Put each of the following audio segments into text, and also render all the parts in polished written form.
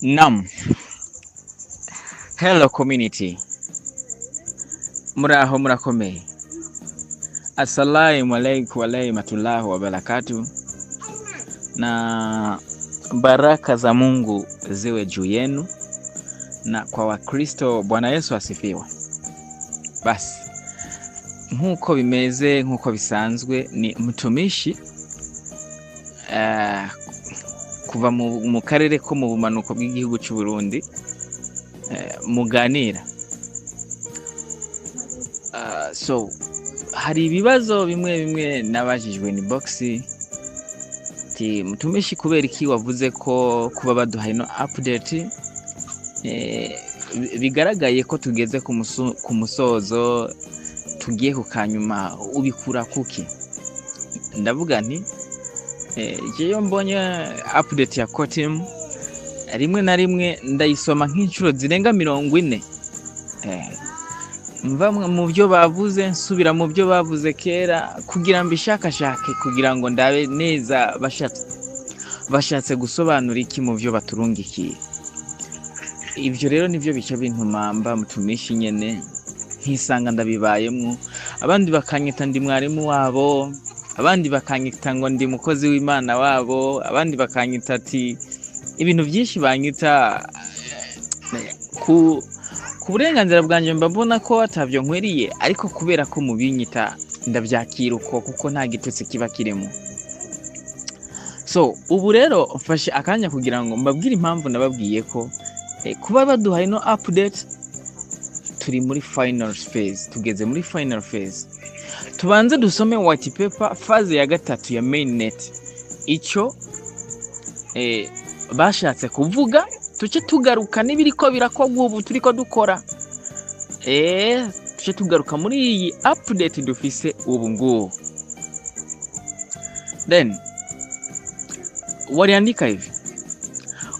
Nam, hello community, muraho murakomeye. Assalamu alaikum warahmatullahi wabarakatuh, na baraka za Mungu ziwe juu yenu na kwa Wakristo. Bwana Yesu asifiwe. Basi nkuko bimeze, nkuko bisanzwe, ni mtumishi kuva mu karere ko mu bumanuko bw'igihugu cy'u Burundi, muganira. So hari ibibazo bimwe nabajijwe ni boxi ti mtumishi, kubera iki wavuze ko kuba baduhaye no update, bigaragaye ko tugeze ku musozo, tugiye ku kanyuma, ubikura kuki? Ndavuga nti jeyo mbonye update ya Kotim rimwe na rimwe ndayisoma nk'inshuro zirenga 40. Mva mu byo bavuze, nsubira mu byo bavuze kera kugira mbishakashake, kugira ngo ndabe neza bashatse gusobanura iki mu byo baturungikiye. Ibyo rero nivyo bica bintuma mba mutumishi nyene nkisanga ndabibayemwo. Abandi bakanyita ndi mwarimu wabo, abandi bakanyita ngo ndi mukozi w'Imana wabo, abandi bakanyita ati ibintu byinshi banyita ku burenganzira bwanjye. Mbabona ko atavyo nkweriye, ariko kubera ko mubinyita ndabyakira uko, kuko nta gitutsi kiba kirimo. So ubu rero mfashe akanya kugira ngo mbabwire impamvu nababwiye ko kuba baduhaye no update, turi muri final phase, tugeze muri final phase. Tubanze dusome white paper phase ya gatatu ya mainnet. Ico bashatse kuvuga, tuce tugaruka n'ibiriko birakogwa ubu turiko dukora. Tuce tugaruka muri iyi update dufise ubu ngubu. Then waliandika hivi: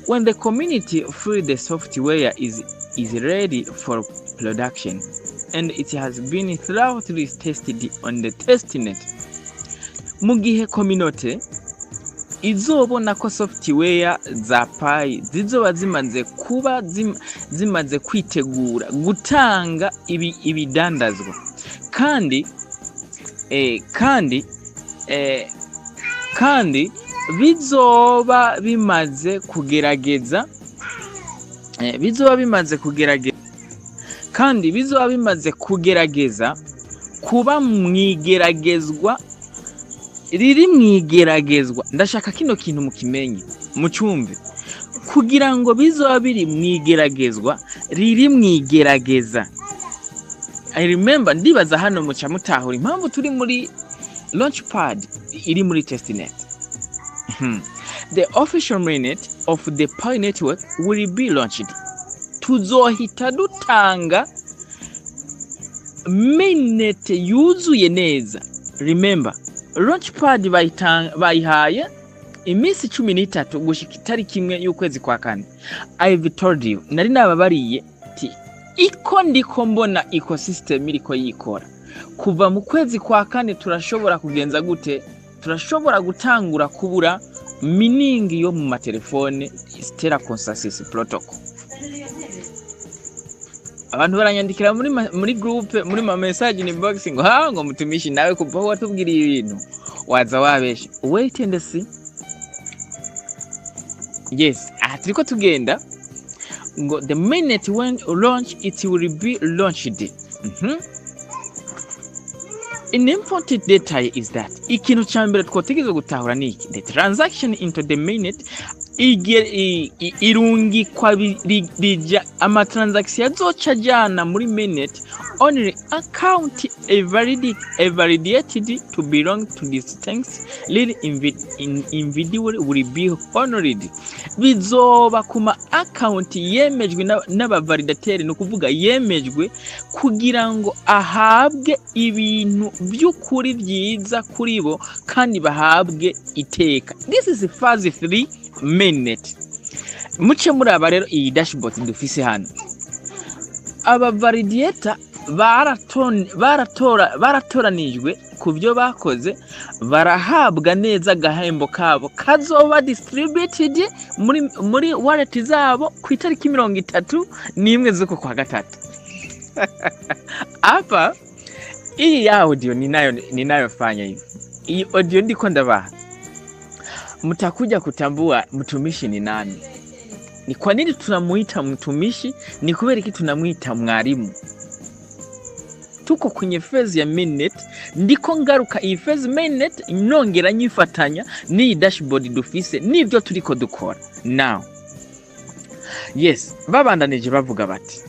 when the community feel the software is ready for production and it has been thoroughly tested on the testnet. Mugihe community izobona ko software za Pi zizoba zimaze kwitegura gutanga ibidandazwa, kandi bizoba bimaze kugerageza, kuba mwigeragezwa, riri mwigeragezwa. Ndashaka kino kintu mukimenye, mucumve, kugira ngo bizoba biri mwigeragezwa, riri mwigerageza. I remember, ndibaza hano muca mutahura impamvu turi muri launchpad iri muri testnet. The official mainnet of the Pi network will be launched. Tuzohita dutanga mainnet yuzuye neza. Remember, launchpad bayihaye iminsi 13 gushika itariki 1 y'ukwezi kwa kane. I've told you, nari nababariye ti iko ndiko mbona ecosystem iriko yikora. Kuva mu kwezi kwa kane turashobora kugenza gute? Turashobora gutangura kubura mining yo mu matelefone, Stellar Consensus Protocol. Abantu baranyandikira muri group, muri ma message ni box ngo mutumishi, nawe kuva watubwira ibintu waza wabesha. Wait and see. Yes, turiko tugenda ngo the minute when launch it will be launched. An important detail is that ikintu cyambere twotegeze gutahura niki, the transaction into the mainnet irungi kwa bija ama transaction yazoca jana muri mainnet only account validated to belong to this thanks lead individual will be honored. Bizoba kuma account yemejwe n'aba validateur, no kuvuga yemejwe kugira ngo ahabwe ibintu by'ukuri byiza kuri bo kandi bahabwe iteka. This is phase 3 mainnet. Muce muri aba rero iyi dashboard dufise hano, aba validator baratoranijwe ku byo bakoze, barahabwa neza agahembo kabo kazoba distributed muri wallet zabo ku itariki 31 z'uko kwa gatatu. Hapa hii ya audio ninayofanya hivi, hii audio ndiko ndabaha, mtakuja kutambua mtumishi ni nani. Ni kwa nini tunamuita mtumishi? Ni kubera iki tunamuita mwarimu. Tuko kwenye phase ya mainnet, ndiko ngaruka iyi phase mainnet nongera nyifatanya ni dashboard dufise nibyo turiko dukora. Now yes, babandanije bavuga bati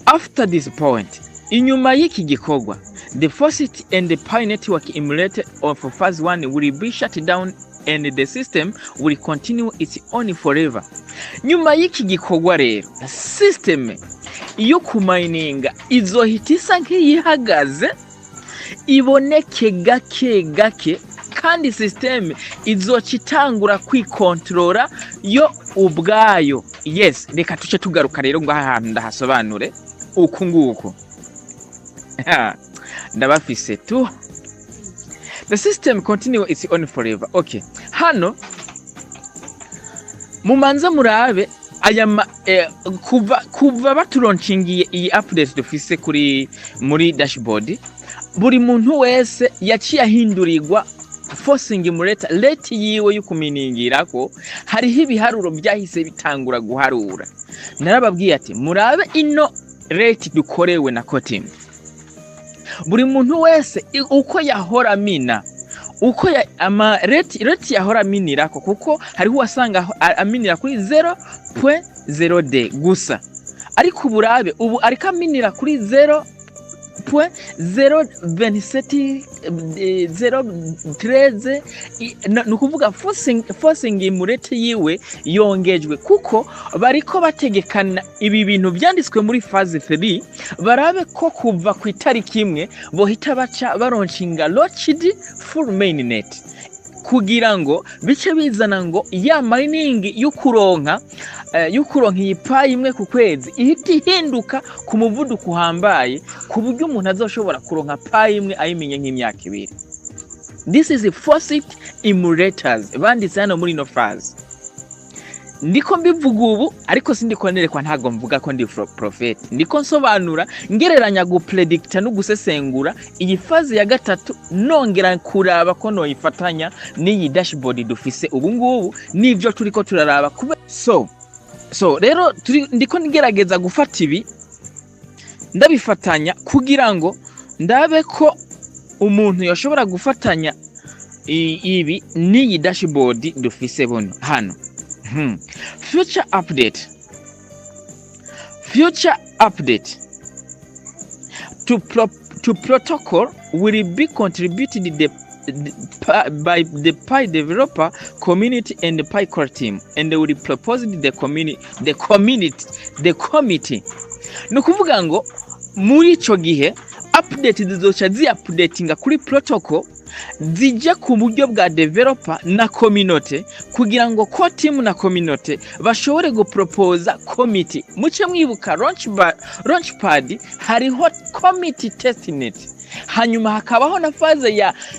after this point, inyuma y'iki gikorwa, the faucet and the Pi network emulator of phase 1 will be shut down and the system will continue its own forever. Nyuma y'iki gikorwa rero, system iyo kumininga izohita isa nk'iyihagaze, iboneke gake kandi system izocitangura kwikontrola yo ubwayo. Yes, reka tuce tugaruka rero ngo ahantu ndahasobanure uku nguko. Ndabafise tu. The system continue its own forever. Okay. Hano mumanza murabe aya kuva baturonchingiye iyi update dufise muri dashboard, buri muntu wese yaciye ahindurirwa forcing emulator rate yiwe yukuminingirako. Hariho ibiharuro byahise bitangura guharura. Narababwiye ati murabe ino rate dukorewe na Kotim. Buri muntu wese uko yahora mina, uko rate yahora minirako, kuko hariho wasanga aminira kuri 0.0D gusa, ariko burabe ubu ariko aminira kuri 0.027 nukuvuga forcing emulator yiwe yongejwe, kuko bariko bategekana ibi bintu byanditswe muri phase 3 barabe ko kuva ku itariki imwe bohita baca baronchinga locked full mainnet, kugira ngo bice bizana ngo ya mining y'ukuronka iyi Pi imwe ku kwezi ihita ihinduka ku muvuduko uhambaye, ku buryo umuntu azoshobora kuronka Pi imwe ayimenye nk'imyaka 2. This is a faucet emulators banditse hano muri no phase. Ndiko mbivuga ubu, ariko sindiko nerekwa, ntago mvuga ko ndi prophet. Ndiko nsobanura ngereranya gupredicta no gusesengura iyi phase ya gatatu, nongera kuraba ko no ifatanya n'iyi dashboard dufise ubu ngubu nivyo turiko turaraba. So rero ndiko ngerageza gufata ibi ndabifatanya kugira ngo ndabe ko umuntu yoshobora gufatanya ibi n'iyi dashboard dufise bono hano. Future update to protocol will be contributed by the Pi developer community and the Pi core team, and they will propose the committee. Nukuvuga ngo muri ico gihe update zizoca updatinga kuri protocol zija ku buryo bwa developer na community, kugira ngo core team na community bashobore guproposa committee. Muce mwibuka launchpad hariho committee testnet, hanyuma hakabaho na phase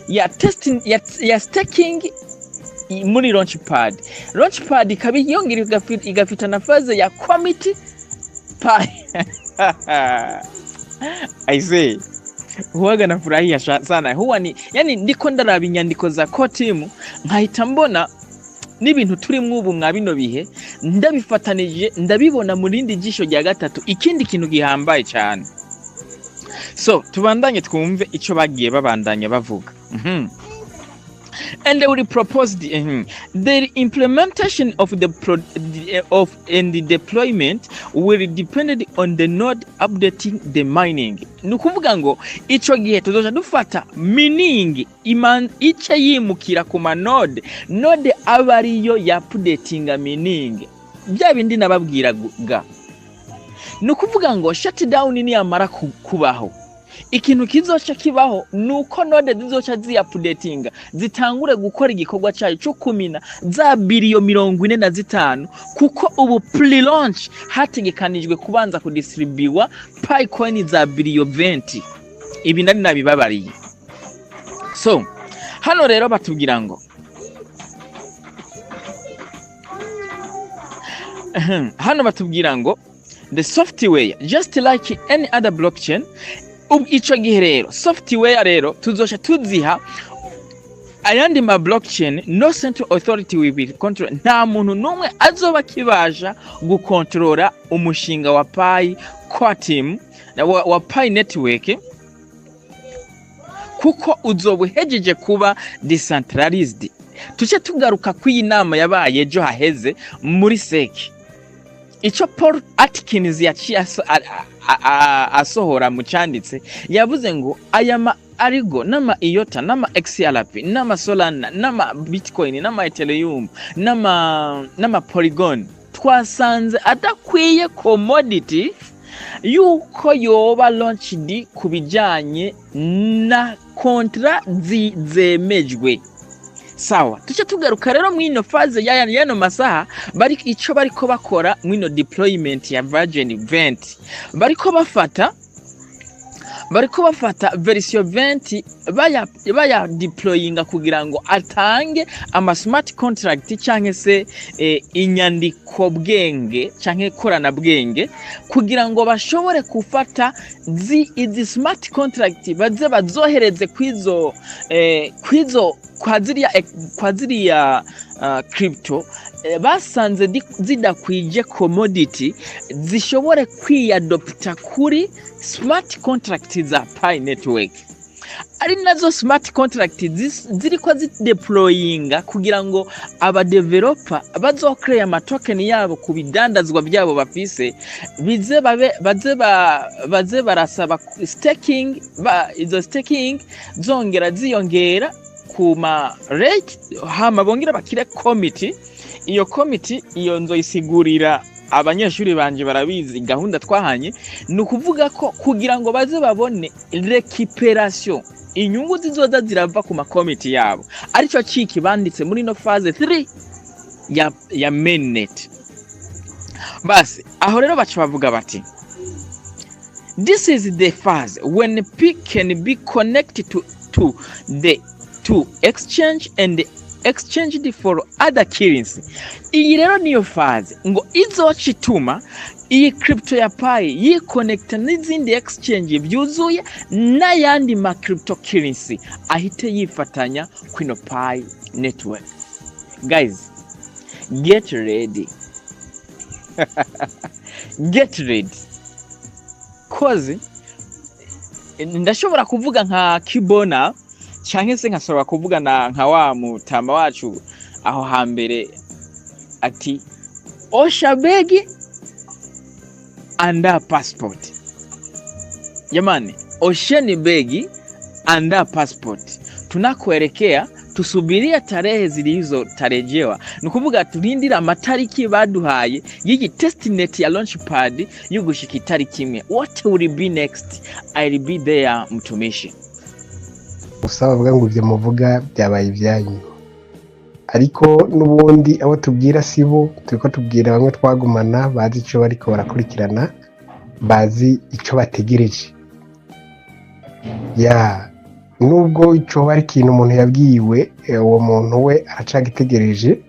ya testing ya staking muri launchpad kabi yongera igafita na phase ya committee Pi. I say huwaga nafurahia sana, huwa ni yani ndiko ndaraba inyandiko za Kotimu nkahita mbona n'ibintu turi mwubu mwa bino bihe ndabifatanije, ndabibona mu rindi jisho rya gatatu, ikindi kintu gihambaye cyane. So tubandanye twumve ico bagiye babandanya bavuga. And they will propose the implementation of the deployment will depend on the node updating the mining. Nukuvuga ngo ico gihe tuzoja dufata mining ice yimukira ku node abariyo ya updatinga mining, bya bindi nababwiraga. Nukuvuga ngo shutdown ni yamara kubaho, ikintu kizoca kibaho nuko node zizoca ziupdatinga zitangure gukora igikorwa cyayo cyo kumina za biliyo 45 kuko ubu pre-launch hategekanijwe kubanza kudistribuwa Picoin za biliyo 20. Ibi nari nabibabariye. So hano rero batubwira ngo the software just like any other blockchain. Ico gihe rero software rero tuzoca tuziha ayandi ma blockchain, no central authority will control. Nta muntu numwe azoba kibasha gukontrola umushinga wa Pi Core Team wa Pi Network kuko uzobuhejeje kuba decentralized. Tuce tugaruka kw'iyi nama yabaye ejo haheze muri SEC. Ico Paul Atkins yaciye asohora mu canditse yavuze ngo ayama Arigo nama IOTA nama XRP nama Solana nama Bitcoin nama Ethereum nama Polygon twasanze adakwiye commodity yuko yoba launched kubijanye na kontra zemejwe. Sawa, tuce tugaruka rero mwino faze yano masaha ico bariko bakora mwino deployment ya version 20. Bariko bafata version 20 baya deployinga kugira ngo atange ama smart contract canke se inyandiko bwenge canke korana bwenge kugira ngo bashobore kufata izi smart contract bazohereze kwizo kwa ziriya crypto basanze zidakwije commodity zishobore kwiadopta kuri smart contract za Pi Network. Ari nazo smart contract ziriko zideployinga kugira ngo aba developer bazocreate ama token yabo kubidandazwa byabo bafise baze barasaba staking izo staking zongera ziyongera kuma rate hama bongera bakire committee. Iyo committee iyo nzoyisigurira abanyeshuri banje barabizi gahunda twahanye nukuvuga ko kugira ngo baze babone recuperation inyungu zizoza zirava ku ma committee yabo arico ciki banditse muri no phase 3 ya mainnet. Basi aho rero baca bavuga bati this is the phase when P can be connected to exchange and exchanged for other currency. Iyi rero niyo phase ngo izocituma iyi crypto ya Pi yiconnecta n'izindi exchange byuzuye n'ayandi ma cryptocurrency ahite yifatanya kwino Pi Network. Guys, get ready. Get ready. Cause ndashobora kuvuga nka Kibona canke se nkasaba kuvuga nka wa mutama wacu aho hambere ati oshabegi anda passport. Jamani, osheni begi anda passport. Tunakuelekea tusubiria tarehe zilizotarejewa. Nukuvuga turindira amatariki baduhaye yigi testnet ya launchpad yugushika itariki imwe. What will be next? I'll be there mtumishi. Usaba vuga ngo ivyo muvuga byabaye ibyanyu. Ariko nubundi abo tubwira sibo turiko tubwira bamwe twagumana bazi ico bariko barakurikirana bazi ico bategereje. Nubwo ico bari kintu umuntu yabwiwe uwo muntu we aracagitegereje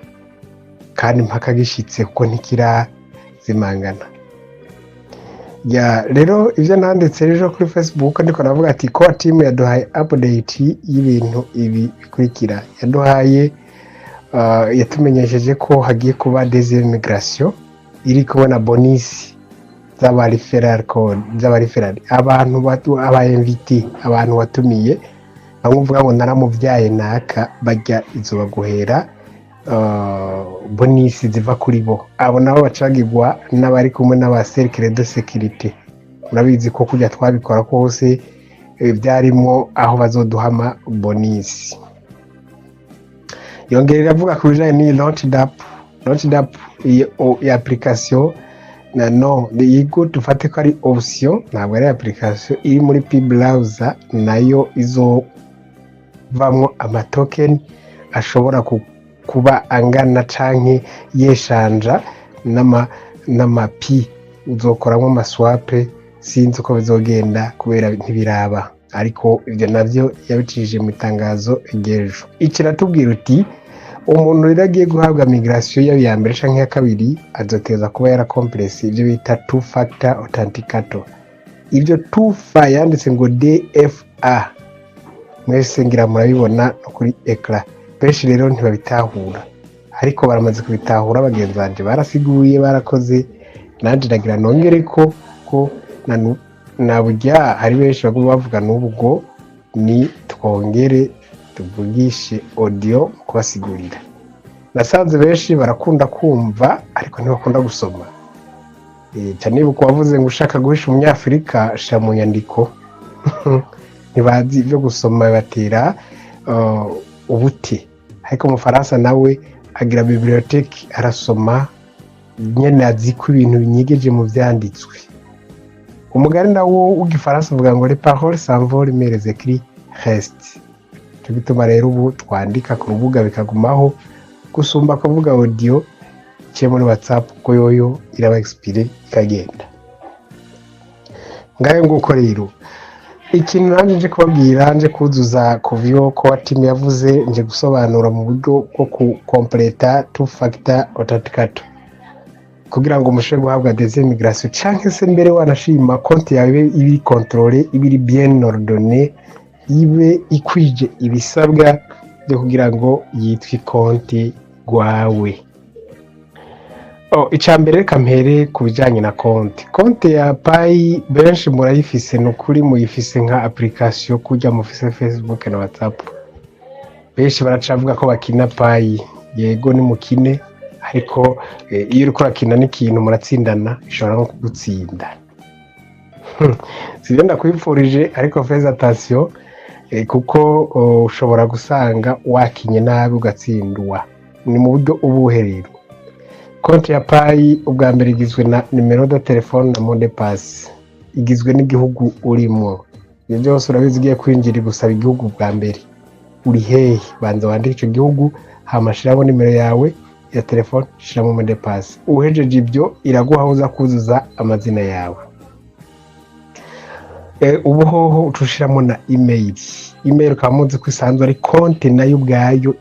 kandi mpaka gishitse kuko ntikira zimangana. Rero ivyo nanditse ejo kuri Facebook ndiko navuga ati Core Team yaduhaye update y'ibintu ibi bikurikira. Yaduhaye yatumenyesheje ko hagiye kuba deuxième iri kubona bonus z'aba referral code abantu aba invité abantu watumiye bamuvuga ngo naramuvyaye naka bajya izo baguhera bonus ziva kuri bo. Abo nabo bacagirwa n'abari kumwe n'aba cercle de sécurité. Urabizi ko kujya twabikora kose byarimo aho bazoduhama bonus. Yongerera avuga ku bijanye ni launched up ya application no yego dufate ko ari option ntabwo ari application iri muri P browser nayo izovamwo amatoken ashobora kuba angana canke yeshanja n'ama P uzokoramo amaswape sinzi uko bizogenda kubera ntibiraba ariko ibyo navyo yabicishije mu itangazo egejo ikiratubwira uti umuntu rero agiye guhabwa migration ya mbere canke ya kabiri azoteza kuba yara compress ibyo bita two factor authenticator ibyo tufa yanditse ngo DFA mwese ngira murabibona kuri ecran benshi rero ntibabitahura ariko baramaze kubitahura bagenzi banje barasiguye barakoze nanje ndagira nongere ko nabujya hari benshi bavuga n'ubwo ni twongere tuvugishe audio kubasigurira nasanze benshi barakunda kumva ariko ntibakunda gusoma cyane buko wavuze ngo ushaka guhisha umunyafrika sha mu nyandiko ntibazi ibyo gusoma batera ubuti ariko mu Faransa nawe agira bibliothèque arasoma nyene azi ko ibintu binyigeje mu vyanditswe umugani nawo w'igifaransa uvuga ngo les paroles s'envolent mais les écrits restent tugituma rero ubu twandika ku rubuga bikagumaho gusumba kuvuga audio cye muri WhatsApp ko yoyo iraba expire ikagenda ngaye nguko rero ikintu nanje kubabwira nje kuzuza kuvyo ko team yavuze nje gusobanura mu buryo bwo ku completa two factor authenticator kugira ngo mushe guhabwa des migration canke se mbere wanashima konti yawe ibi contrôler ibiri bien ordonnée ibe ikwije ibisabwa byo kugira ngo yitwe konti gwawe icambere kampere kubijanye na konti ya Pi benshi murayifise nukuri muyifise nka application kujya mufise Facebook na WhatsApp benshi baracavuga ko bakina Pi yego ni mukine ariko iyo uriko urakina n'ikintu muratsindana ishobora no kugutsinda sibenda kwipfurije ariko faites attention kuko ushobora gusanga wakinye nabi ugatsindwa ni mu buryo ubuherero konti ya Pi ubwa mbere igizwe na numero de telefone na mot de passe igizwe n'igihugu urimo ibyo byose urabizi ugiye kwinjira gusaba igihugu bwa mbere uri hehe banza wandike icyo gihugu hamashiramo nimero yawe ya telefone shiramo mot de passe uhejeje ibyo iraguha uza kuzuza amazina yawe ubuhoho utushiramo na email kamuzi kwisanzwe ari konti nayo ubwayo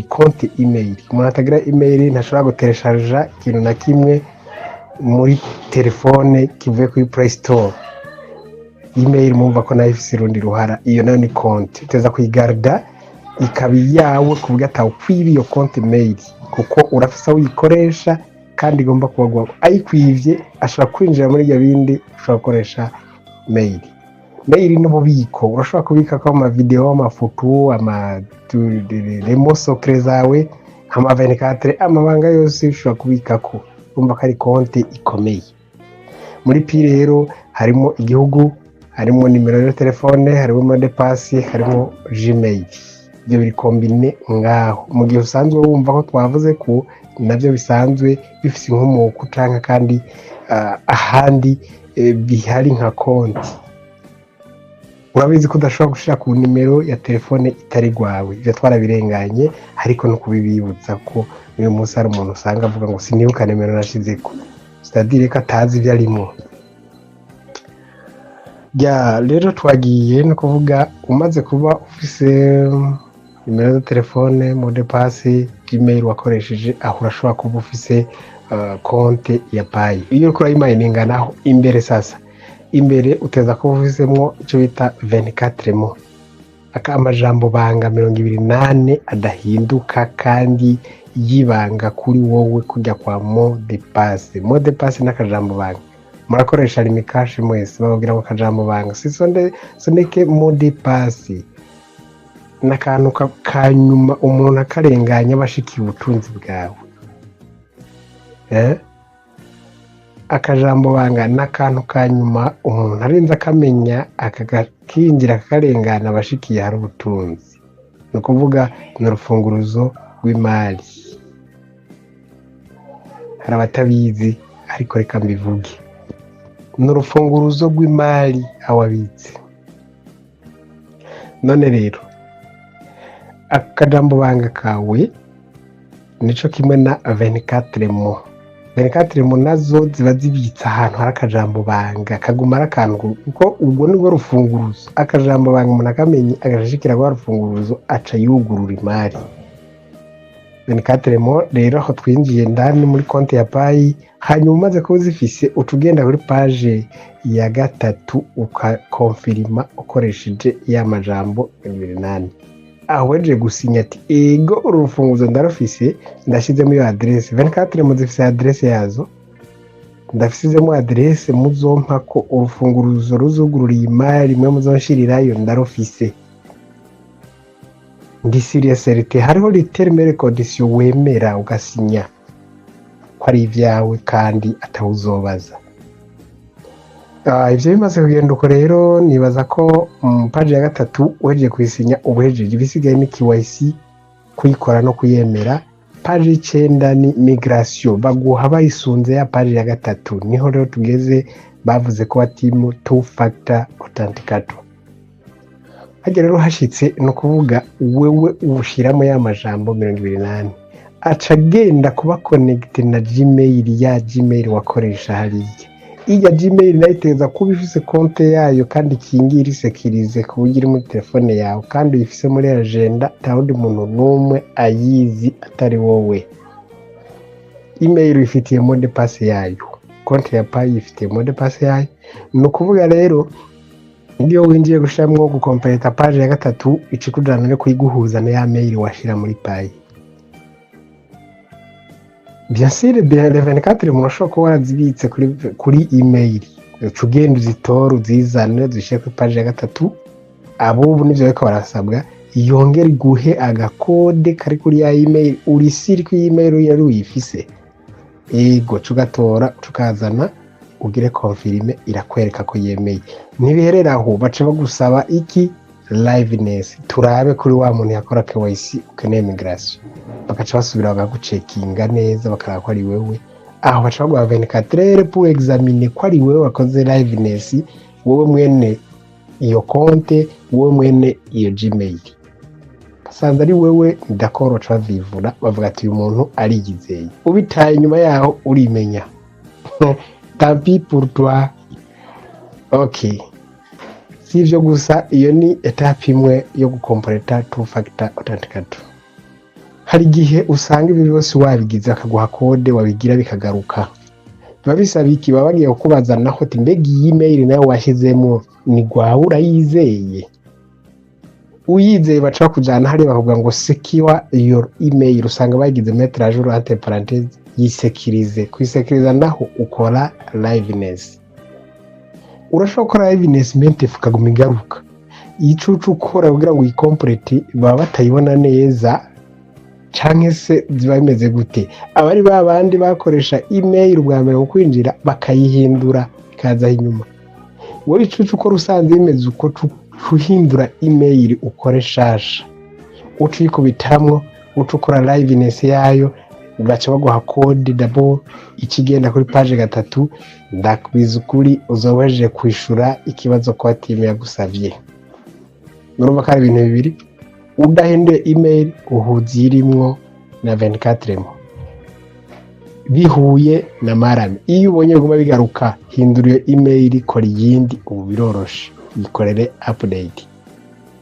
konti email umuntu atagira email ntashobora gutereshaja ikintu na kimwe muri telefone kivuye kuri Play Store email mumva ko nayo ifise rundi ruhara iyo nayo ni konti uteza kuyigarda ikabi yawe kuvuga atawukwiba iyo konti mail kuko urafisa uyikoresha kandi igomba kubagwa ayikwivye ashobora kwinjira muri ibyo bindi ushobora gukoresha mail n'ububiko urashobora kubika ko ama video amafoto remosokre zawe ama 24 amabanga yose ushobora kubika ko umva ko ari konti ikomeye muri Pi rero harimo igihugu harimo nimero ya telefone harimo mot de passe harimo Gmail ibyo biri kombine ngaho mu gihe usanzwe wumva ko twavuze ko navyo bisanzwe bifise inkomoko canka kandi ahandi bihari nka konti urabizi ko udashobora gushira ku nimero ya telefone itari gwawe ibyo twarabirenganye ariko no kubibibutsa ko uyu munsi hari umuntu usanga avuga ngo sinibuka nimero nashizeko c'est-à-dire ko atazi ibyo arimo rero twagiye no kuvuga umaze kuba ufise nimero ya telefone mot de passe Gmail wakoresheje aho urashobora kuba ufise konti ya Pi iyo uriko urayimayininga naho imbere sasa imbere uteza ko ufisemo icyo bita 24 mo amajambo banga 28 adahinduka kandi yibanga kuri wowe kujya kwa mot de passe n'akajambo banga murakoresha limikashi mwese bababwira ngo akajambo banga soneke mot de passe n'akantu kanyuma umuntu akarenganya bashikiye ubutunzi bwawe akajambo banga n'akantu kanyuma umuntu arinze akamenya akakinjira akakarengana abashikiye hari ubutunzi ni ukuvuga ni urufunguruzo rw'imari hari abatabizi ariko reka mbivuge, ni urufunguruzo rw'imari awabitse. None rero akajambo banga kawe nico kimwe na 24 mo. 24 mo nazo ziba zibitse ahantu hari akajambo banga kaguma ari akantu, kuko ubwo nibwo rufunguruzo. Akajambo banga umuntu akamenye agashikira kwa rufunguruzo aca yugurura imari. 24 mo rero aho twinjiye ndani muri konti ya payi, hanyuma umaze kuba uzifise utugenda kuri page ya 3 ukakonfirima ukoresheje ya majambo 28. aho weje gusinya ati ego urufunguzo ndarufise, ndashizemo iyo adresse. 24 mo zifise adresse yazo, ndafisizemo adresse muzompa ko urufunguruzo ruzugurura imari mwe muzonshirirayo ndarufise. Ndi serieuserite hariho literme condition wemera ugasinya ko ari ivyawe kandi atawuzobaza. Ivyo bimaze kugenda uko rero nibaza ko page ya 3 weje kwisinya ubuhejeje. Ibisigaye ni KYC kuyikora no kuyemera. Page 9 ni migration, baguha bayisunze ya page ya 3. Niho rero tugeze bavuze ko atimu 2 factor authenticator. Hajya rero hashitse no kuvuga wewe ubushiramo ya majambo 28 aca genda kuba connected na Gmail ya Gmail wakoresha hariya. Iya Gmail nayiteza kuba ifise konte yayo kandi kingira isekirize kubugira muri telefone yawe, kandi uyifise muri agenda tawundi muntu numwe ayizi atari wowe. Email ifitiye mode pass yayo, konte ya payi ifitiye mode pass yayo. No kuvuga rero iyo winjiye gushamwo gukompleta page ya 3 icikujana no kuyiguhuza na ya mail washira muri payi. Bien sûr, le 24 mo ushobora warazibitse kuri email, ugenda uzitora uzizane zishyire kuri page ya 3. Abubu nivyo bariko barasabwa, yongera guhe agakode kari kuri ya email urisiri ku email yari uyifise. Ego cugatora tukazana ugire confirme, irakwereka ko yemeye. Nibiherera aho bace bagusaba iki liveness, turabe kuri wa muntu yakora KYC ukeneye migration, bakaca basubira bagagucekinga neza bakaraba ko ari wewe. Aho baca baguha 24 heures pour examiner ko ari wewe wakoze liveness, wowe mwene iyo konte, wowe mwene iyo Gmail. Basanze ari wewe ndakoro ca vivura, bavuga ati uyu muntu arigizeye. Ubitaye nyuma yaho urimenya. Tant pis pour toi. Okay. Sivyo gusa, iyo ni etape imwe yo gukompleta 2 factor authenticator. Hari gihe usanga ibi byose wabigize akaguha kode wabigira bikagaruka. Babisaba iki, babagiye kukubaza naho ati mbega iyi email nayo washizemo ni gwawe urayizeye. Uyizeye baca kujana hari bakavuga ngo secure your email, usanga bagize mettre à jour entre parenthèses yisekirize. Kwisekiriza naho ukora liveness. Urashobora gukora liveness mente fukaguma igaruka. Icucu ukora kugira ngo uyicomplete baba batayibona neza canke se ziba bimeze gute. Abari babandi bakoresha email ubwa mbere mu kwinjira bakayihindura ikaza inyuma. Wowe icucu ukora usanze bimeze uko uhindura email ukoreshasha, ucikubitamwo ucukora liveness yayo, baca baguha code double ikigenda kuri page 3. Ndakwiza ukuri uzobeje kwishura ikibazo ko timu yagusavye. Murumva ko ari ibintu bibiri, udahinduye email uhuzirimwo na 24 mo bihuye na marame. Iyo ubonye guma bigaruka, hindura email kora yindi, ubu biroroshe, yikorere update.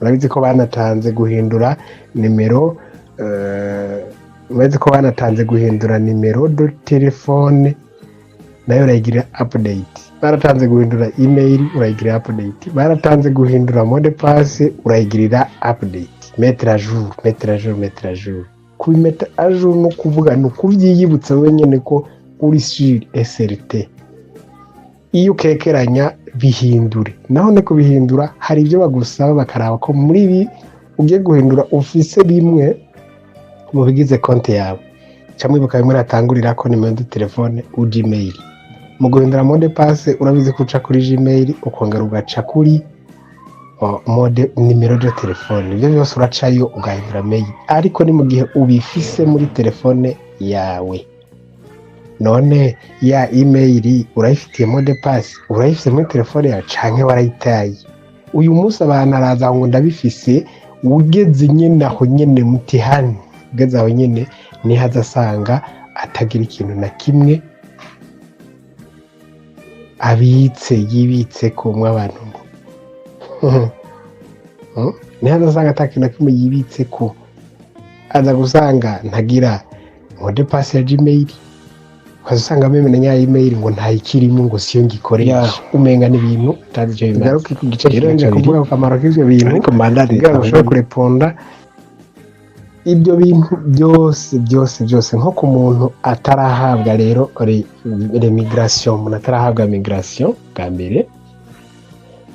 Urabizi ko banatanze guhindura nimero Uretse ko banatanze guhindura nimero do telefone nayo urayigira update. Baratanze guhindura email urayigira update. Baratanze guhindura mode passe urayigirira update. Mettre à jour. Kubimeta à jour no kuvuga no kuvyiyibutsa wenyene ko uri sur SRT. Iyo ukekeranya bihindure. Naho ne kubihindura hari ibyo bagusaba bakaraba ko muri ibi ugiye guhindura office bimwe mu bigize konti yawe. Camwibuka bimwe ratangurira ko nimero de telefone u Gmail. Mu guhindura mode passe urabizi kuca kuri Gmail ukongera ugaca kuri mode nimero de telefone. Ibyo byose uracayo ugahindura mail, ariko ni mu gihe ubifise muri telefone yawe. none ya email urayifitiye mode pass urayifise muri telefone yawe canke warayitaye. Uyu munsi abantu araza ngo ndabifise, ugeze nyene aho nyene mutihani, ugeze aho nyene niho azasanga atagira ikintu na kimwe yibitse ko mw'abantu ngo niho azasanga atakintu na kimwe yibitse ko, aza gusanga ntagira mode pass ya Gmail, ukazasanga amemena nya email ngo ntayikirimo ngo siyo ngikoresha, umenga n'ibintu utazi icyo bimaze. Garuka ku gice rero nje kuvuga akamaro k'ivyo bintu, ariko mandari ushobora kureponda ibyo bintu byose nko ku muntu atarahabwa rero remigration, umuntu atarahabwa migration bwa mbere,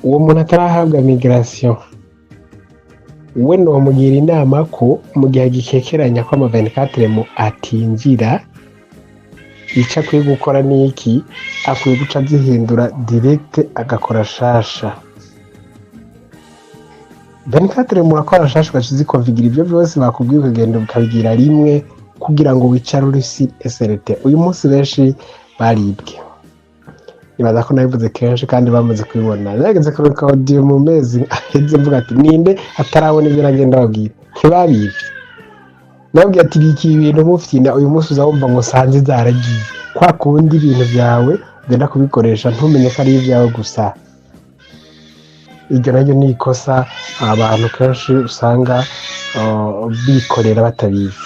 uwo muntu atarahabwa migration we nomugira inama ko mu gihe gikekeranya ko ama 24 mu atinjira, icyo akwiye gukora ni iki, akwiye guca zihindura direct agakora shasha. 24 murakora shasha ukazikonfigura ibyo byose bakubwiye, ukagenda ukabigira rimwe kugira ngo wicare uri SLT. Uyu munsi benshi baribwe, nibaza ko nabivuze kenshi kandi bamaze kubibona. Nageze kuruka audio mu mezi aheze mvuga ati ninde atarabona ibyo nagenda babwira, ntibabibye. Nabwiye ati biki ibintu mufite uyu munsi uzabumva ngo sanze zaragiye, kwa kundi ibintu byawe ugenda kubikoresha ntumenye ko ari ibyawe gusa. Iryo naryo ni ikosa abantu kenshi usanga bikorera batabizi.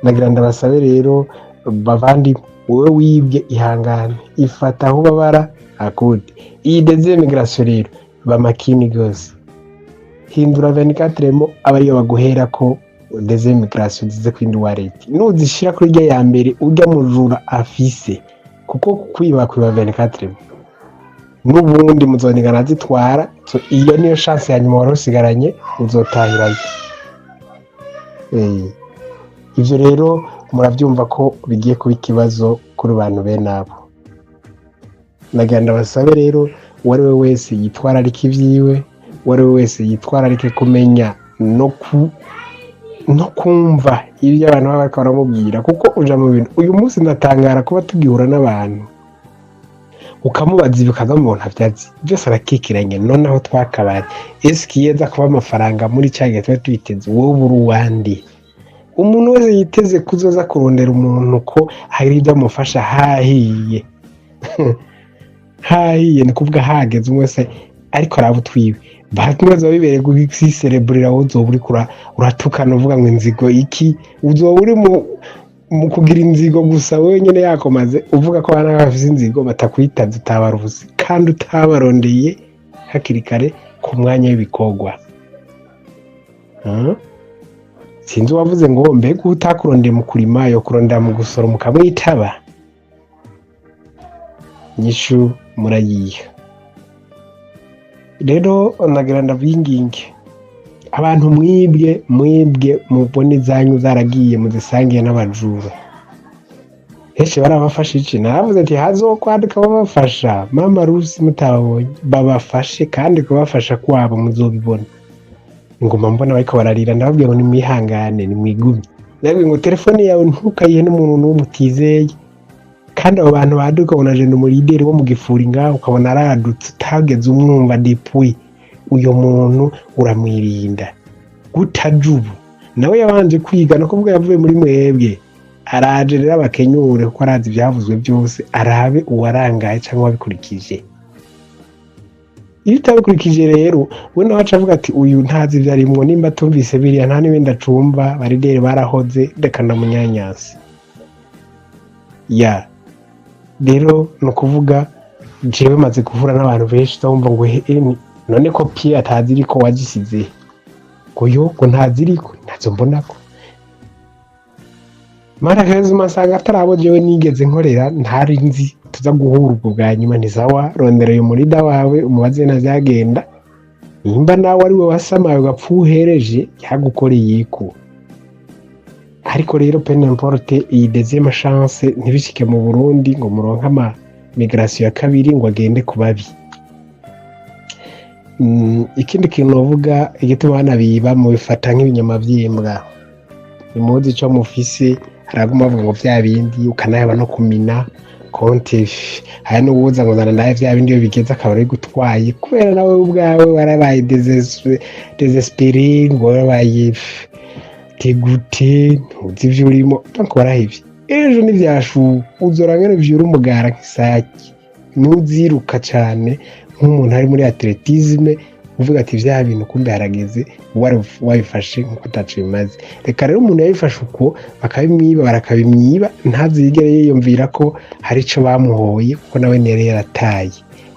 Nagira ndabasabe rero bavandi, wowe wibwe ihangane, ifata aho babara akundi. Iyi deuxième migration rero bamakini gose, hindura 24 mo abariyo baguhera ko deuxième migration zize kwindi wallet, nuzishira kuri rya ya mbere ujya mujura afise, kuko kwiba 24 n'ubundi muzonigana zitwara. So iyo niyo chance ya nyuma warosigaranye uzotahirayo. Ivyo rero muravyumva ko bigiye kuba ikibazo kuri bantu bene abo. Naganda basabe rero uwari we wese yitwara ariko ivyiwe, uwari we wese yitwara ariko kumenya no kumva ibyo abantu baba bariko baramubwira, kuko uja mu bintu. Uyu munsi ndatangara kuba tugihura n'abantu ukamubaza ibikaza mu ntavyazi byose arakikiranye, noneho twakabari eskiyeza kuba amafaranga muri cyagiye twa twiteze wowe uruwandi. Umuntu wese yiteze kuzoza kurondera umuntu ko hari ibyo amufasha hahiye hahiye ni kuvuga hageze umwese, ariko arabutwiwe batumeza bibereye gucelebrate aho uzoba uri uratukana uvuga ngo inzigo iki, uzoba uri mu kugira inzigo gusa wenyine yakomaze uvuga ko bana bafite inzigo batakwitaza, utabaruzi kandi utabarondeye hakiri kare ku mwanya w'ibikogwa. Sinzi wavuze ngo mbega utakurondeye mu kurima yo kurondera mu gusora mukamwitaba. Nyishu murayiha rero. Nagira ndabinginge abantu mwibwe mubone zanyu zaragiye muzisangiye n'abajura. Heshe barabafasha iki? Naravuze ati hazokwandika babafasha, mama Rusi mutabonye babafashe, kandi kubafasha kwabo muzobibona. Ngoma mbona bariko bararira, ndababwiye ngo nimwihangane nimwigumye. Ndabwiye ngo telefone yawe ntukayihe n'umuntu n'umutizeye, kandi abo bantu baduka ubona jenda umurideri wo mu gifuri ngaho ukabona aradutse utageze umwumva dipui, uyo muntu uramwirinda gutajubu. Nawe yabanje kwiga no kuvuga yavuye muri mwebwe, araje rero abakenyure kuko arazi ibyavuzwe byose, arabe uwarangaye cyangwa wabikurikije. Iyo utabikurikije rero we nawe acavuga ati uyu ntazi ibyo arimwo, nimba tumvise biriya nta n'ibindi acumva, barideri barahoze reka ndamunyanyasi ya. Rero no kuvuga jewe maze kuvura n'abantu benshi ndumva ngo none ko pie atazi iriko wagisize ngo yo ngo ntazi iriko ntazo mbonako. Mara heza masanga atarabo jewe nigeze nkorera ntari nzi tuza guhura ubwo bwa nyuma, ni sawa rondera yo murida wawe umubaze nazagenda, nimba nawe ari we wasamaye ugapfuhereje yagukoreye ko. Ariko rero peu importe iyi deuxième chance ntibishike mu Burundi ngo muronka ama migration ya kabiri ngo agende kubabi. Ikindi kintu novuga igituma bana biba mu bifata nk'ibinyama by'imbwa, imuzi cyo mufise haraguma bavuga ngo vya bindi ukanayaba no kumina konti hari n'uwuza ngo zana nawe vya bindi iyo bigeze akaba ari gutwaye kubera nawe ubwawe warabaye desespéré ngo warabaye tegute ntuzi ivyo urimo donc warahevye ejo n'ivyashu uzora ngene vyura umugara nk'isaki nuziruka cane nk'umuntu ari muri atletisme uvuga ati vya bintu kumbe harageze wabifashe nkuko ataco bimaze reka rero umuntu yabifashe uko bakabimwiba barakabimwiba ntazigere yiyumvira ko hari ico bamuhoye kuko nawe nere yarataye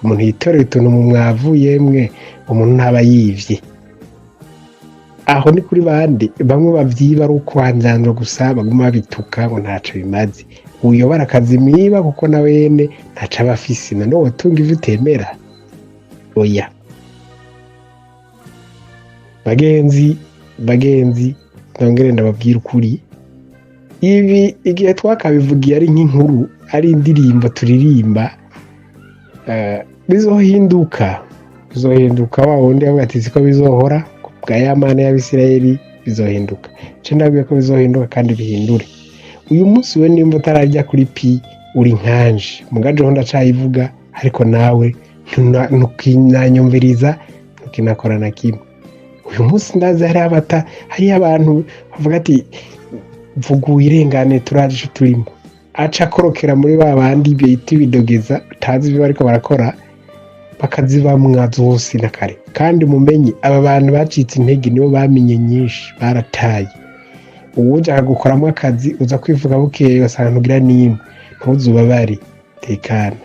umuntu yitorera utuntu mu mwavu yemwe umuntu ntaba yivye aho ni kuri bande bamwe bavyiba ari uko hanjanjwa gusa baguma babituka ngo ntaco bimaze uyo barakazimiba kuko nawe yene ntaco aba afise none wotunga ivyo utemera oya bagenzi nongere ndababwira ukuri ibi igihe twakabivugiye ari nk'inkuru ari indirimbo turirimba bizohinduka wa wundi yavuga ati siko bizohora bwa ya mana y'Abisirayeli bizohinduka ce ndabwiye ko bizohinduka kandi bihindure uyu munsi we nimba utarajya kuri pi uri nkanje mugaje ho ndacayivuga ariko nawe ntukinanyumviriza ntukinakora na kimwe uyu munsi ndaza hari abantu bavuga ati vuga wirengane turaje turimo aca korokera muri babandi bita bidogeza utazi ibyo bariko barakora bakazibamwa zose na kare kandi mumenye aba bantu bacitse intege nibo bamenye nyinshi barataye uwuje akagukoramo akazi uza kwivuga bukeye ugasanga ntugira nimwe ntuzubabare tekana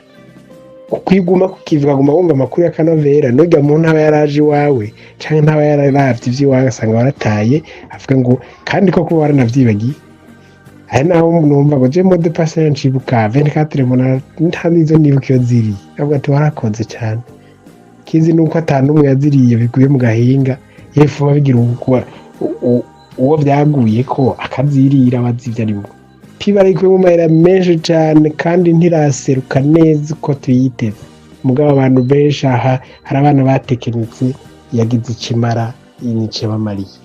ukwiguma kukivuga guma wumva amakuru y'akanovera nujya mu ntaba yaraje iwawe canke ntaba yararavye ivy'iwawe asanga warataye avuga ngo kandi ko kuba waranavyibagiye ari naho numva ngo je mode passage ncibuka 24 mona ntanizo nibuka iyo ziri avuga ati warakoze cyane kizi nuko atanumwe yaziriye biguye mu gahinga yefu babigira uwo byaguye ko akazirira abazivya arimo pibarikwe mu mahera menshi cyane kandi ntiraseruka neza uko tuyiteze mugabo abantu benshi aha hari abana batekenitse yagize ikimara inice bamariye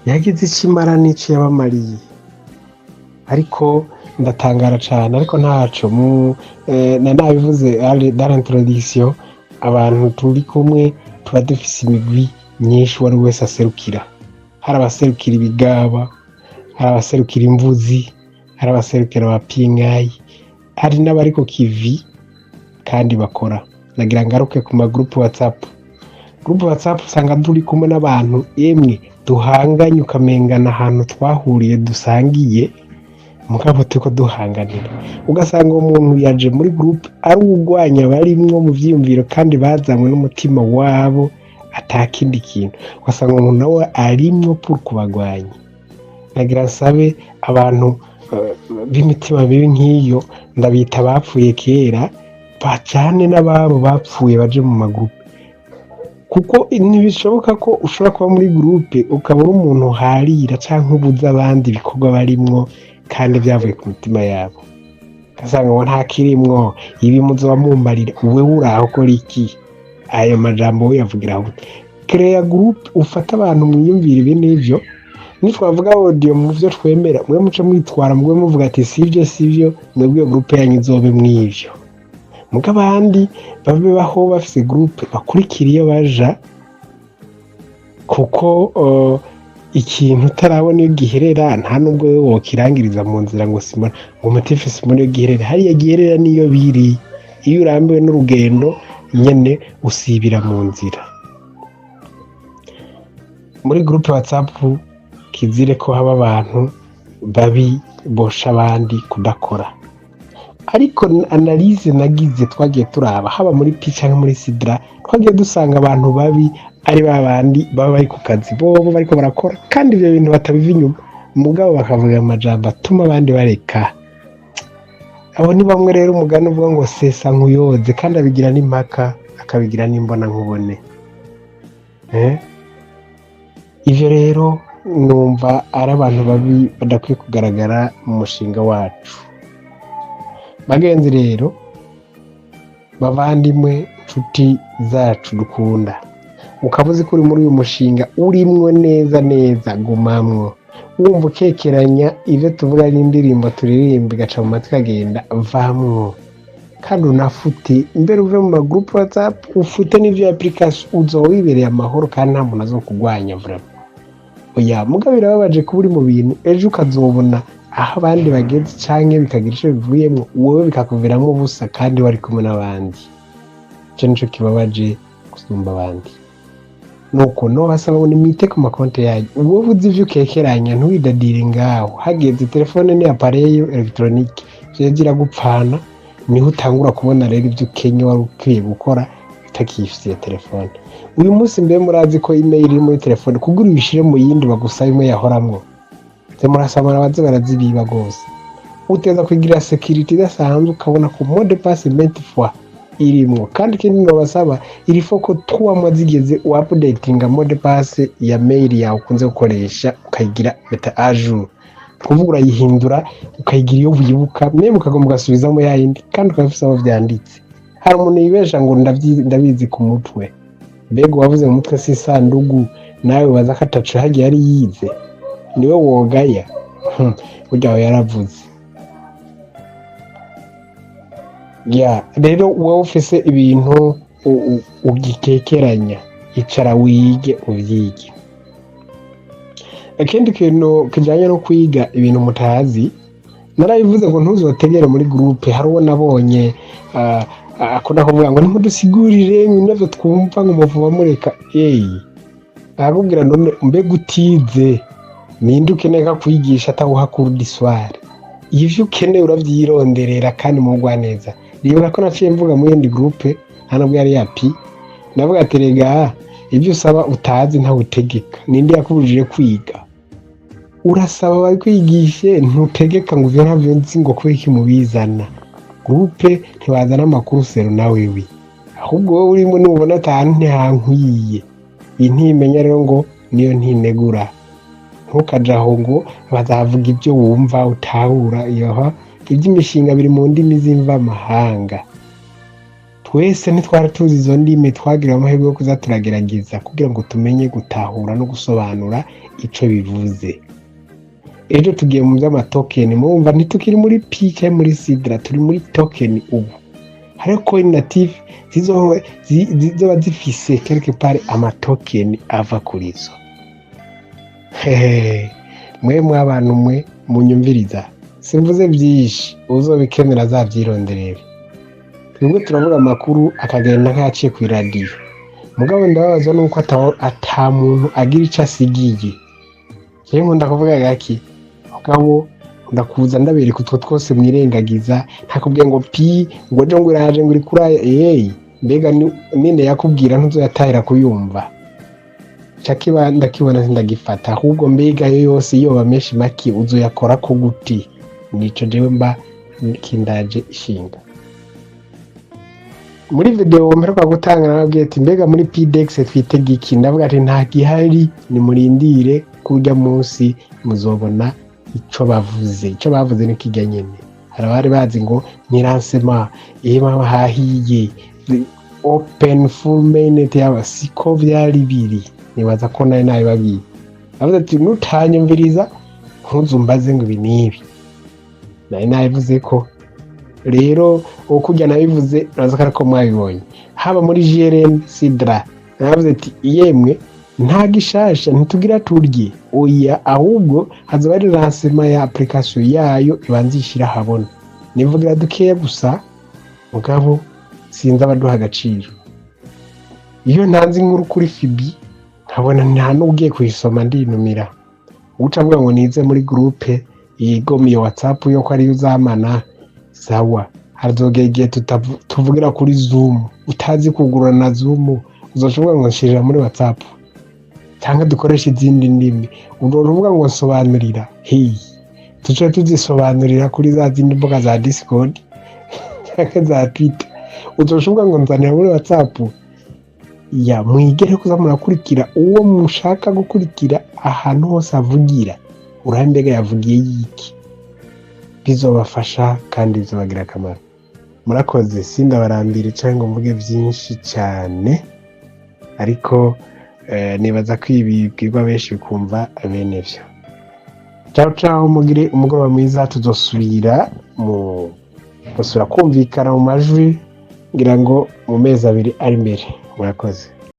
yagize ikimara nice yabamariye ariko ndatangara cyane ariko ntaco nabivuze dans l'introduction abantu turi kumwe tuba dufise imigwi myinshi wari wese aserukira hari abaserukira ibigaba hari abaserukira imvuzi hari abaserukira abapingayi hari n'abari ku kivi kandi bakora nagira ngaruke ku magroupe WhatsApp usanga turi kumwe n'abantu emwe duhanganye ukamengana ahantu twahuriye dusangiye mugabo tuko duhanganira ugasanga umuntu yaje muri groupe ari ugwanya barimwo mu vyiyumviro kandi bazamwe n'umutima wabo atakindi kintu ugasanga umuntu nawe arimwo pour kubagwanya nagira nsabe abantu b'imitima mibi nk'iyo ndabita bapfuye kera bacane n'ababo bapfuye baje mu magroupe kuko ntibishoboka ko ushobora kuba muri groupe ukaba uri umuntu harira canke ubuza abandi bikorwa barimwo kandi byavuye ku mitima yabo kasanga ngo nta kirimwo ibi muzo bamumbarira uwe uraho ko iki ayo majambo yavugira aho create group ufata abantu mwiyumvira ibi nivyo nitwavuga audio mu byo twemera mwe muce mwitwara mwe muvuga ati sivyo mwebwe group yanyu izobe mwivyo mugabo abandi babe baho bafise groupe bakurikira iyo baja kuko ikintu utarabona iyo giherera nta nubwo wokirangiriza mu nzira ngo simona ngo mutifise muri iyo giherera hariya giherera niyo biri iyo urambiwe n'urugendo nyene usibira mu nzira muri groupe WhatsApp kizire ko haba abantu babi bosha abandi kudakora ariko analyse nagize twagiye turaba haba muri picha nka muri sidra twagiye dusanga abantu babi ari babandi baba bari ku kazi bobo bariko barakora kandi ibyo bintu batabiva inyuma mugabo bakavuga amajambo atuma abandi bareka abo ni bamwe rero umugani uvuga ngo sesa nkuyoze kandi abigira n'impaka akabigira n'imbona nkubone ivyo rero numva ari abantu babi badakwiye kugaragara mu mushinga wacu bagenzi rero bavandimwe nshuti zacu dukunda ukaba uzi ko uri muri uyu mushinga urimwo neza neza, gumamwo. Wumva ukekeranya ivyo tuvuga ari indirimbo turirimba igaca mu matwi agenda, vamwo. Kandi unafute mbere uve mu magroupe WhatsApp, ufute n'ivyo application, uzoba wibereye amahoro kandi nta muntu azokugwanya vraiment. Oya, mugabo birababaje kuba uri mu bintu ejo ukazobona aho abandi bageze canke bikagira ico bivuyemwo, wowe bikakuviramwo ubusa kandi wari kumwe n'abandi. Ico nico kibabaje gusumba abandi. Nuko nobasaba ngo nimwite ku makonte yanyu, wowe uzi ivyo ukekeranya ntuwidadire ngaho, hageze telefone ni appareil electronique vyagira gupfana, niho utangura kubona rero ivyo ukenya wari ukwiye gukora utakifitiye telefone. Uyu munsi mbe murazi ko email iri muri telefone kugura ubishire mu yindi bagusaba imwe yahoramwo, ze murasamara baze barazibiba gose. Uteza kugira security idasanzwe, ukabona ko mot de passe 20 fois irimwo. Kandi ikindi nobasaba, iri foko 3 mois zigeze updatinga mot de passe ya mail yawe ukunze gukoresha, ukayigira beta à jour. Kuvuga urayihindura ukayigira iyo wibuka, meme ukagomba ugasubizamo yayindi kandi ukabifisa aho vyanditse. Hari umuntu yibesha ngo ndabizi ku mutwe. Mbega wavuze mu mutwe si sandugu, nawe waza katacu hagiye ari yize, niwe wogaya. Burya yaravuze. Rero wowe ufise ibintu ugikekeranya, icara wige uvyige. Akindi kintu kijanye no kwiga ibintu mutazi, narabivuze ngo ntuzotegere muri groupe. Hari uwo nabonye akunda kuvuga ngo ntimudusigurire navyo twumva ngo muvuba mureka. Akubwira none mbega utize ninde ukeneye kwigisha atawuha cours d'histoire? Ivyo ukeneye uravyironderera kandi mugwa neza. Nibuka ko naciye mvuga mu yindi groupe, ntanabwo yari yapi, navuga ati rega ivyo usaba utazi ntawe utegeka. Ninde yakubujije kwiga? Urasaba bari kwigishe, ntutegeka ngo ivyo ntavyo nzi ngo kubera iki mubizana. Groupe ntibazana amakuru sero nawe wi, ahubwo wowe urimo nubona atanu ntihankwiye. Intimenya rero ngo niyo ntinegura. Ntukaja aho ngo bazavuga ivyo wumva utahura. Yoha, ivy'imishinga biri mu ndimi zimva amahanga. Twese ntitwara tuzi izo ndimi, twagira amahirwe yo kuza turagerageza kugira ngo tumenye gutahura no gusobanura ico bivuze. Ejo tugiye mu vy'amatokeni, murumva ntitukiri muri PK muri Sidra, turi muri token ubu. Hariho coin native zizoba zifise quelque part amatokeni ava kuri zo. Mwe abantu mwe munyumviriza, simvuze vyinshi, uzobikenera azavyironderera. Twebwe turavuga amakuru akagenda nk'aciye ku radio. Mugabo ndababaza nuko ata muntu agira ico asigiye. Jewe nkunda kuvuga gaki, mugabo ndakuza ndabereka utwo twose mwirengagiza, ntakubwiye ngo pi ngo je ngo iraje ngo iri kuraya. Mbega ninde yakubwira ntuzoyatahira kuyumva? Chakiba ndakibona sindagifata, ahubwo mbega yo yose iyo bameshi maki uzoyakora ko guti? Nico jewe mba kindaje ishinga. Muri video mperuka gutanga nababwiye ati mbega muri PDX twitega iki? Ndavuga ati nta gihari, ni murindire kurya munsi muzobona ico bavuze. Ico bavuze ni kijya nyene. Hari abari bazi ngo nyiransema yema hahiye open full mainnet yaba siko vyari biri. Nibaza ko nayo babiye. Avuze ati nutanyumviriza ntuzumbaze ngo ibi nibi. Nayivuze ko rero ukujya nabivuze uraza ko mwabibonye. Haba muri GRN Sidra navuze ati yemwe nta gishasha ntitugira turye. Oya, ahubwo hazoba ari lancement ya application yayo ibanzishira habona. Nivugira dukeya gusa, mugabo sinzi abaduha agaciro. Iyo ntanzi inkuru kuri Fibi nkabona nta n'ugiye kuyisoma ndinumira, uca avuga ngo nize muri groupe yigomiye WhatsApp yo ko ari uzamana sawa. Hazogera igihe tuvugira kuri Zoom, utazi kugurura na Zoom uzoshobora ngo nshirira muri WhatsApp cyangwa dukoresha izindi ndimi. Uruvuga ngo nsobanurira, tuce tuzisobanurira kuri za zindi mbuga za Discord cyangwa za Twitter. Uzoshobora ngo nzanira muri WhatsApp. Mwigere kuza murakurikira uwo mushaka gukurikira ahantu hose avugira. Urambega yavugiye yiki, bizobafasha kandi bizobagira akamaro. Murakoze, sindabarambire cyangwa mvuge byinshi cyane. ariko nibaza ko ibi bwirwa benshi bikumva bene vyo. Ciao ciao, mugire umugoroba mwiza, tuzosubira kumvikana mu majwi ngira ngo mu mezi abiri ari imbere. Murakoze.